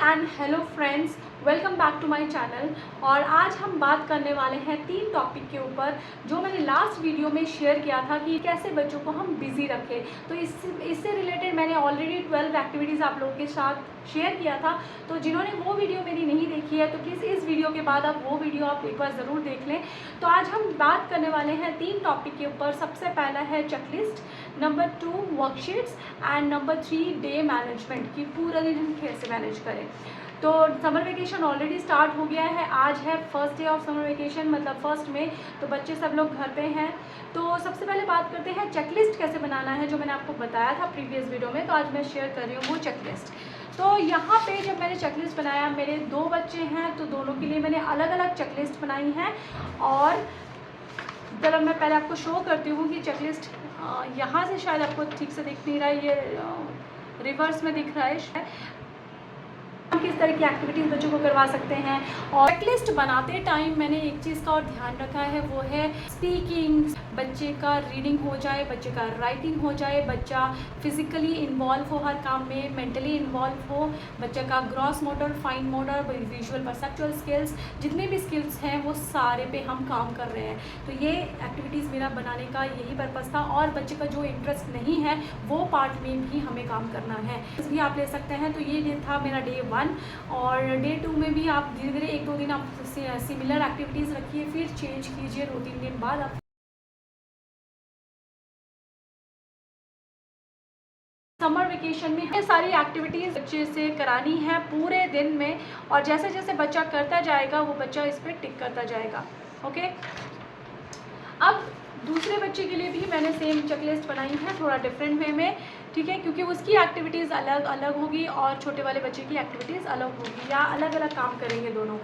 And hello friends, welcome back to my channel. और आज हम बात करने वाले हैं 3 टॉपिक के ऊपर जो मैंने लास्ट वीडियो में शेयर किया था कि कैसे बच्चों को हम बिजी रखें। तो इससे रिलेटेड मैंने ऑलरेडी 12 एक्टिविटीज़ आप लोगों के साथ शेयर किया था। तो जिन्होंने वो वीडियो मेरी नहीं देखी है तो प्लीज़ इस वीडियो के बाद आप वो वीडियो आप एक बार ज़रूर देख लें। तो आज हम बात करने वाले हैं 3 टॉपिक के ऊपर। सबसे पहला है checklist, number 2 worksheets and number 3 day management, कि पूरा दिन कैसे मैनेज करें। तो समर वेकेशन ऑलरेडी स्टार्ट हो गया है। आज है first day of summer vacation, मतलब 1 मई। तो बच्चे सब लोग घर पे हैं। तो सबसे पहले बात करते हैं चेकलिस्ट कैसे बनाना है, जो मैंने आपको बताया था प्रीवियस वीडियो में। तो आज मैं शेयर कर रही हूँ वो चेकलिस्ट। तो यहाँ पे जब मैंने चेकलिस्ट बनाया, मेरे 2 बच्चे हैं तो दोनों के लिए मैंने अलग अलग चेकलिस्ट बनाई है। और चलो मैं पहले आपको शो करती हूँ कि चेकलिस्ट यहाँ से शायद आपको ठीक से दिख नहीं रहा है, ये रिवर्स में दिख रहा है। किस तरह की एक्टिविटीज़ बच्चों को करवा सकते हैं। और चेकलिस्ट बनाते टाइम मैंने एक चीज़ का और ध्यान रखा है, वो है स्पीकिंग। बच्चे का रीडिंग हो जाए, बच्चे का राइटिंग हो जाए, बच्चा फिजिकली इन्वॉल्व हो हर काम में, मेंटली इन्वॉल्व हो, बच्चे का gross motor, fine motor, visual perceptual skills, जितने भी स्किल्स हैं वो सारे पे हम काम कर रहे हैं। तो ये एक्टिविटीज़ मेरा बनाने का यही पर्पज़ था। और बच्चे का जो इंटरेस्ट नहीं है वो पार्ट में भी हमें काम करना है, इस भी आप ले सकते हैं। तो ये था मेरा डे 1। और डे 2 में भी आप धीरे धीरे 1-2 दिन आप सिमिलर एक्टिविटीज़ रखिए, फिर चेंज कीजिए 2-3 दिन बाद। आप समर वेकेशन में ये सारी एक्टिविटीज़ बच्चे से करानी है पूरे दिन में। और जैसे जैसे बच्चा करता जाएगा वो बच्चा इस पर टिक करता जाएगा। ओके, अब दूसरे बच्चे के लिए भी मैंने सेम चेकलिस्ट बनाई है, थोड़ा डिफरेंट वे में, ठीक है, क्योंकि उसकी एक्टिविटीज़ अलग अलग होगी और छोटे वाले बच्चे की एक्टिविटीज़ अलग होगी, या अलग अलग काम करेंगे दोनों।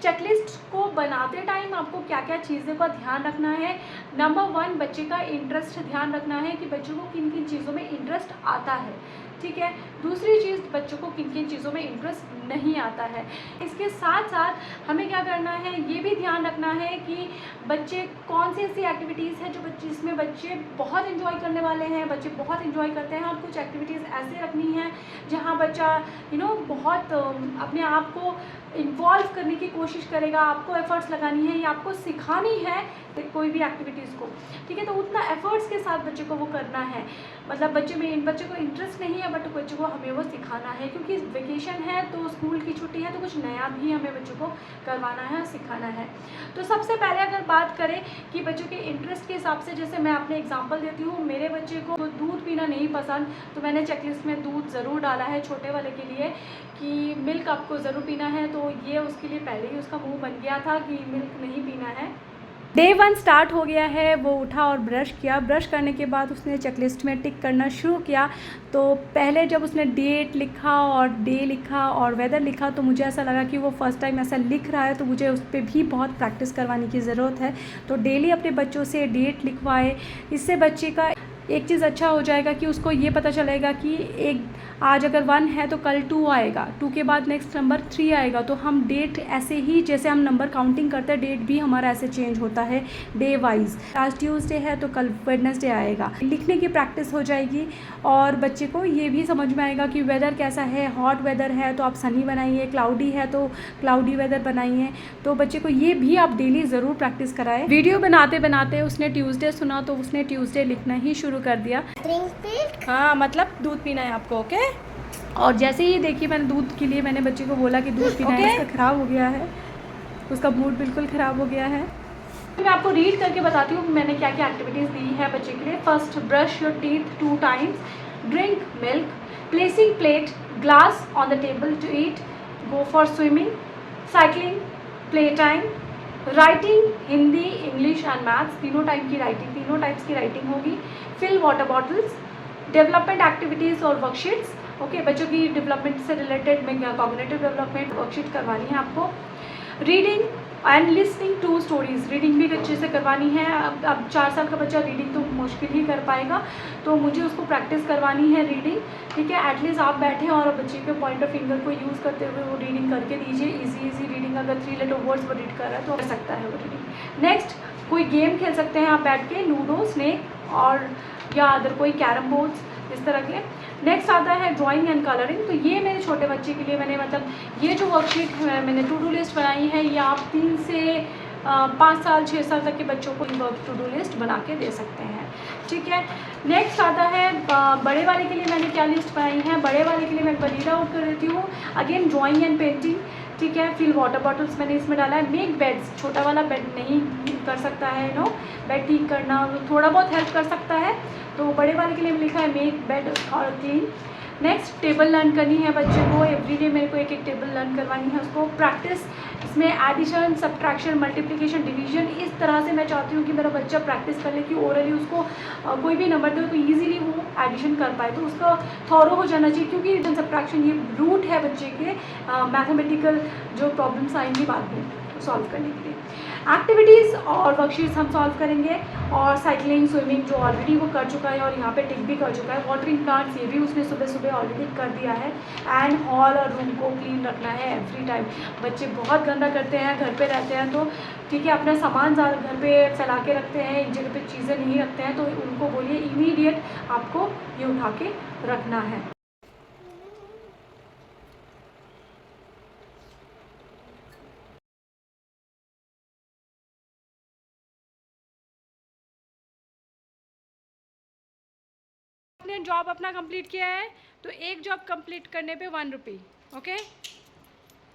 चेकलिस्ट को बनाते टाइम आपको क्या क्या चीज़ों का ध्यान रखना है। नंबर 1, बच्चे का इंटरेस्ट ध्यान रखना है कि बच्चों को किन किन चीज़ों में इंटरेस्ट आता है, ठीक है। दूसरी चीज़, बच्चों को किन किन चीज़ों में इंटरेस्ट नहीं आता है। इसके साथ साथ हमें क्या करना है, ये भी ध्यान रखना है कि बच्चे कौन सी ऐसी एक्टिविटीज़ हैं जो बच्चे जिसमें बच्चे बहुत इन्जॉय करने वाले हैं, बच्चे बहुत इन्जॉय करते हैं। और कुछ एक्टिविटीज़ ऐसे रखनी है जहाँ बच्चा बहुत अपने आप को इन्वॉल्व करने की कोशिश करेगा, आपको एफर्ट्स लगानी है या आपको सिखानी है कोई भी एक्टिविटीज़ को, ठीक है। तो उतना एफर्ट्स के साथ बच्चे को वो करना है। मतलब बच्चे को इंटरेस्ट नहीं है बट बच्चे को हमें वो सिखाना है, क्योंकि वेकेशन है तो स्कूल की छुट्टी है तो कुछ नया भी हमें बच्चों को करवाना है, सिखाना है। तो सबसे पहले अगर बात करें कि बच्चों के इंटरेस्ट के हिसाब से, जैसे मैं अपने एग्जांपल देती हूँ, मेरे बच्चे को दूध पीना नहीं पसंद, तो मैंने चेकलिस्ट में दूध ज़रूर डाला है छोटे वाले के लिए कि मिल्क आपको ज़रूर पीना है। तो ये उसके लिए पहले ही उसका मुँह बन गया था कि मिल्क नहीं पीना है। डे 1 स्टार्ट हो गया है, वो उठा और ब्रश किया। ब्रश करने के बाद उसने चेकलिस्ट में टिक करना शुरू किया। तो पहले जब उसने डेट लिखा और डे लिखा और वेदर लिखा तो मुझे ऐसा लगा कि वो फर्स्ट टाइम ऐसा लिख रहा है, तो मुझे उस पर भी बहुत प्रैक्टिस करवाने की ज़रूरत है। तो डेली अपने बच्चों से डेट लिखवाए। इससे बच्चे का एक चीज़ अच्छा हो जाएगा कि उसको ये पता चलेगा कि आज अगर 1 है तो कल 2 आएगा, 2 के बाद नेक्स्ट नंबर 3 आएगा। तो हम डेट ऐसे ही, जैसे हम नंबर काउंटिंग करते हैं, डेट भी हमारा ऐसे चेंज होता है डे वाइज। आज ट्यूसडे है तो कल वेडनेसडे आएगा। लिखने की प्रैक्टिस हो जाएगी और बच्चे को ये भी समझ में आएगा कि वेदर कैसा है। हॉट वेदर है तो आप सनी बनाइए, क्लाउडी है तो क्लाउडी वेदर बनाइए। तो बच्चे को ये भी आप डेली ज़रूर प्रैक्टिस कराएं। वीडियो बनाते बनाते उसने ट्यूसडे सुना तो उसने ट्यूसडे लिखना ही शुरू कर दिया। हाँ, मतलब दूध पीना है आपको, ओके। और जैसे ही देखिए, मैंने दूध के लिए मैंने बच्चे को बोला कि दूध पीना है, इसका ख़राब हो गया है, उसका मूड बिल्कुल ख़राब हो गया है। मैं आपको रीड करके बताती हूँ मैंने क्या क्या एक्टिविटीज़ दी है बच्चे के लिए। First, brush your teeth 2 times, drink milk, placing plate glass on the table to eat, go for swimming, cycling, play time, writing Hindi, English and maths, तीनों टाइप्स की राइटिंग होगी। Fill water bottles, development activities और worksheets, okay. बच्चों की development से related में cognitive development worksheet करवानी है आपको। Reading and listening to stories, reading भी अच्छे से करवानी है। अब 4 साल का बच्चा रीडिंग तो मुश्किल ही कर पाएगा, तो मुझे उसको प्रैक्टिस करवानी है रीडिंग, ठीक है। एटलीस्ट आप बैठें और बच्चे के पॉइंट ऑफ फिंगर को यूज़ करते हुए वो रीडिंग करके दीजिए। इजी रीडिंग, अगर 3 लेटर वर्ड्स वो रीड कर रहा है तो कर सकता है वो रीडिंग। नेक्स्ट, कोई गेम खेल सकते हैं आप बैठ के, लूडो, स्नेक और या अदर कोई कैरम बोर्ड्स, इस तरह के। नेक्स्ट आता है ड्राइंग एंड कलरिंग। तो ये मेरे छोटे बच्चे के लिए मैंने मतलब ये जो वर्कशीट है मैंने टू डू लिस्ट बनाई है, ये आप 3 से 5 साल 6 साल तक के बच्चों को वर्क टू डू लिस्ट बना के दे सकते हैं, ठीक है। नेक्स्ट आता है बड़े वाले के लिए मैंने क्या लिस्ट बनाई है। बड़े वाले के लिए मैं रीड आउट कर देती हूँ। अगेन ड्राइंग एंड पेंटिंग, ठीक है। फिल वाटर बॉटल्स मैंने इसमें डाला है। मेक बेड्स, छोटा वाला बेड नहीं कर सकता है बेड ठीक करना थोड़ा बहुत हेल्प कर सकता है, तो बड़े वाले के लिए लिखा है मेक बेड और क्लीन। नेक्स्ट टेबल लर्न करनी है बच्चे को, एवरीडे मेरे को एक एक टेबल लर्न करवानी है उसको। प्रैक्टिस, इसमें एडिशन, सब्ट्रैक्शन, मल्टीप्लिकेशन, डिवीजन, इस तरह से मैं चाहती हूँ कि मेरा बच्चा प्रैक्टिस कर ले कि ओरली उसको कोई भी नंबर दे तो ईजिली वो एडिशन कर पाए, तो उसका थॉरो हो जाना चाहिए, क्योंकि एडिशन सब्ट्रैक्शन ये रूट है बच्चे के मैथमेटिकल जो प्रॉब्लम्स आएंगी बाद में सॉल्व करने के लिए। एक्टिविटीज़ और वर्कशीट्स हम सॉल्व करेंगे, और साइकिलिंग, स्विमिंग जो ऑलरेडी वो कर चुका है और यहाँ पे टिक भी कर चुका है। वाटरिंग प्लांट्स ये भी उसने सुबह सुबह ऑलरेडी कर दिया है। एंड हॉल और रूम को क्लीन रखना है एवरी टाइम। बच्चे बहुत गंदा करते हैं, घर पे रहते हैं तो ठीक है, अपना सामान ज़्यादा घर पे फैला के रखते हैं, एक जगह पे चीज़ें नहीं रखते हैं, तो उनको बोलिए इमीडिएट आपको ये उठा के रखना है। आपने जॉब अपना कंप्लीट किया है तो एक जॉब कंप्लीट करने पे 1 रुपी, ओके।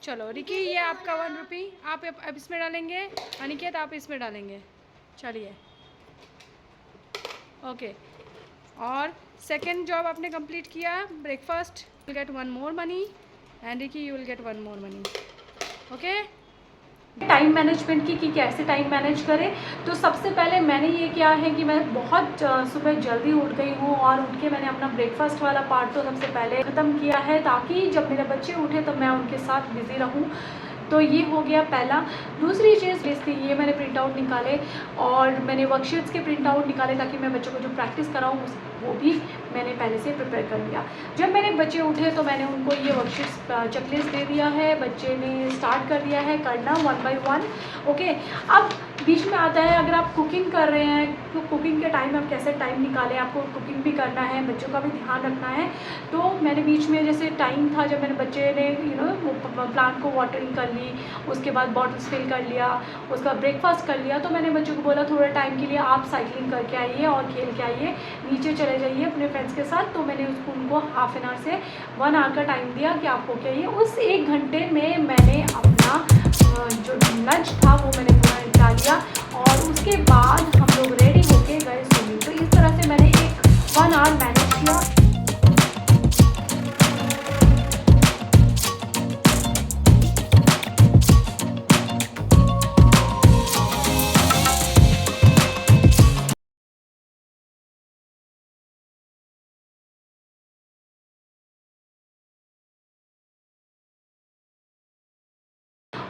चलो रिकी, ये आपका 1 रुपी आप अब इसमें डालेंगे, अनिकेत आप इसमें डालेंगे, चलिए ओके। और सेकंड जॉब आपने कंप्लीट किया, breakfast, you will get 1 more money, and Ricky you will get 1 more money, okay. Time management की कि कैसे टाइम मैनेज करें, तो सबसे पहले मैंने ये किया है कि मैं बहुत सुबह जल्दी उठ गई हूँ और उठ के मैंने अपना ब्रेकफास्ट वाला पार्ट तो सबसे पहले ख़त्म किया है, ताकि जब मेरे बच्चे उठे तो मैं उनके साथ बिज़ी रहूँ। तो ये हो गया पहला। दूसरी चीज़ थी, ये मैंने प्रिंट आउट निकाले और मैंने वर्कशीट्स के प्रिंट आउट निकाले, ताकि मैं बच्चों को जो प्रैक्टिस कराऊँ वो भी मैंने पहले से प्रिपेयर कर लिया। जब मेरे बच्चे उठे तो मैंने उनको ये वर्कशीट्स चेकलिस्ट दे दिया है, बच्चे ने स्टार्ट कर दिया है करना 1 बाय 1, ओके। अब बीच में आता है, अगर आप कुकिंग कर रहे हैं तो कुकिंग के टाइम आप कैसे टाइम निकालें, आपको कुकिंग भी करना है, बच्चों का भी ध्यान रखना है। तो मैंने बीच में जैसे टाइम था जब मेरे बच्चे ने प्लांट को वाटरिंग कर ली, उसके बाद बॉटल्स फिल कर लिया, उसका ब्रेकफास्ट कर लिया, तो मैंने बच्चों को बोला थोड़ा टाइम के लिए आप साइकिलिंग करके आइए और खेल के आइए, नीचे चले जाइए अपने फ्रेंड्स के साथ। तो मैंने उनको हाफ एन आवर से 1 आवर का टाइम दिया कि आप होके आइए। उस 1 घंटे में मैंने अपना जो लंच था वो मैंने पूरा निपटा लिया, और उसके बाद हम लोग रेडी होके गए स्विमिंग। तो इस तरह से मैंने 1 आवर मैनेज किया।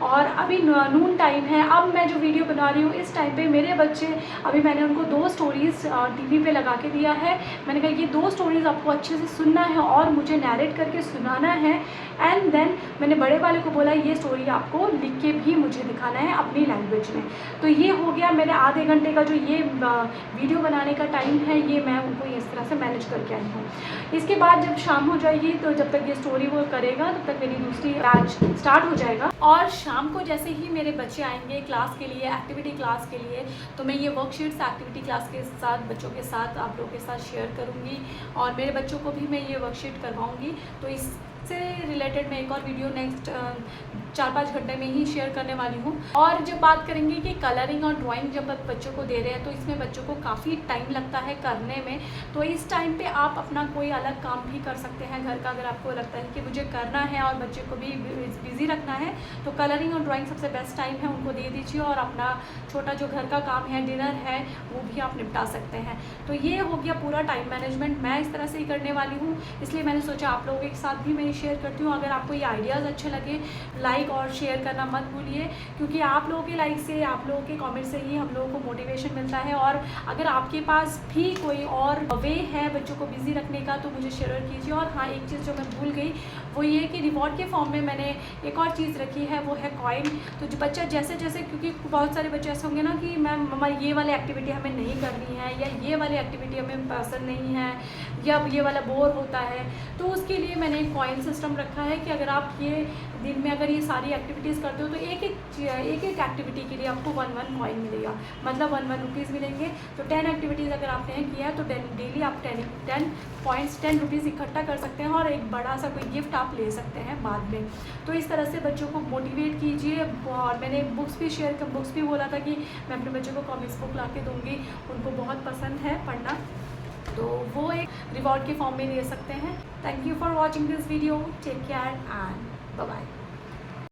और अभी नून टाइम है। अब मैं जो वीडियो बना रही हूँ इस टाइम पे मेरे बच्चे, अभी मैंने उनको 2 स्टोरीज़ टीवी पे लगा के दिया है। मैंने कहा ये 2 स्टोरीज़ आपको अच्छे से सुनना है और मुझे नैरेट करके सुनाना है। एंड देन मैंने बड़े वाले को बोला ये स्टोरी आपको लिख के भी मुझे दिखाना है अपनी लैंग्वेज में। तो ये हो गया मेरे आधे घंटे का जो ये वीडियो बनाने का टाइम है, ये मैं उनको इस तरह से मैनेज करके आई हूँ। इसके बाद जब शाम हो जाएगी तो जब तक ये स्टोरी वो करेगा तब तक मेरी दूसरी बैच स्टार्ट हो जाएगा। और शाम को जैसे ही मेरे बच्चे आएंगे क्लास के लिए, एक्टिविटी क्लास के लिए, तो मैं ये वर्कशीट्स एक्टिविटी क्लास के साथ बच्चों के साथ आप लोगों के साथ शेयर करूँगी, और मेरे बच्चों को भी मैं ये वर्कशीट करवाऊँगी। तो इससे रिलेटेड मैं एक और वीडियो नेक्स्ट 4-5 घंटे में ही शेयर करने वाली हूँ। और जब बात करेंगे कि कलरिंग और ड्राइंग जब बच्चों को दे रहे हैं तो इसमें बच्चों को काफ़ी टाइम लगता है करने में। तो इस टाइम पे आप अपना कोई अलग काम भी कर सकते हैं घर का, अगर आपको लगता है कि मुझे करना है और बच्चे को भी बिज़ी रखना है, तो कलरिंग और ड्राइंग सबसे बेस्ट टाइम है, उनको दे दीजिए और अपना छोटा जो घर का काम है, डिनर है, वो भी आप निपटा सकते हैं। तो ये हो गया पूरा टाइम मैनेजमेंट। मैं इस तरह से ही करने वाली हूँ, इसलिए मैंने सोचा आप लोगों के साथ भी मैं शेयर करती हूँ। अगर आपको ये आइडियाज़ अच्छे लगे, लाइक और शेयर करना मत भूलिए, क्योंकि आप लोगों के लाइक से, आप लोगों के कमेंट से ही हम लोगों को मोटिवेशन मिलता है। और अगर आपके पास भी कोई और वे है बच्चों को बिज़ी रखने का तो मुझे शेयर कीजिए। और हाँ, एक चीज़ जो मैं भूल गई वो ये कि रिवॉर्ड के फॉर्म में मैंने एक और चीज़ रखी है, वो है कॉइन। तो जो बच्चा जैसे जैसे, क्योंकि बहुत सारे बच्चे ऐसे होंगे ना कि मैम हमारी ये वाली एक्टिविटी हमें नहीं करनी है, या ये वाली एक्टिविटी हमें पसंद नहीं है, या ये वाला बोर होता है, तो उसके लिए मैंने एक कॉइन सिस्टम रखा है कि अगर आप ये दिन में अगर ये सारी एक्टिविटीज़ करते हो तो एक एक एक्टिविटी के लिए आपको 1 कॉइन मिलेगा, मतलब 1 रुपीज़ मिलेंगे। तो 10 एक्टिविटीज़ अगर आपने किया तो डेली आप 10 पॉइंट्स 10 रुपीज़ इकट्ठा कर सकते हैं और एक बड़ा सा कोई गिफ्ट आप ले सकते हैं बाद में। तो इस तरह से बच्चों को मोटिवेट कीजिए। और मैंने बुक्स भी बोला था कि मैं अपने बच्चों को कॉमिक्स बुक ला के दूँगी, उनको बहुत पसंद है पढ़ना, तो वो एक रिवॉर्ड के फॉर्म में ले सकते हैं। Thank you for watching this video, take care and bye bye.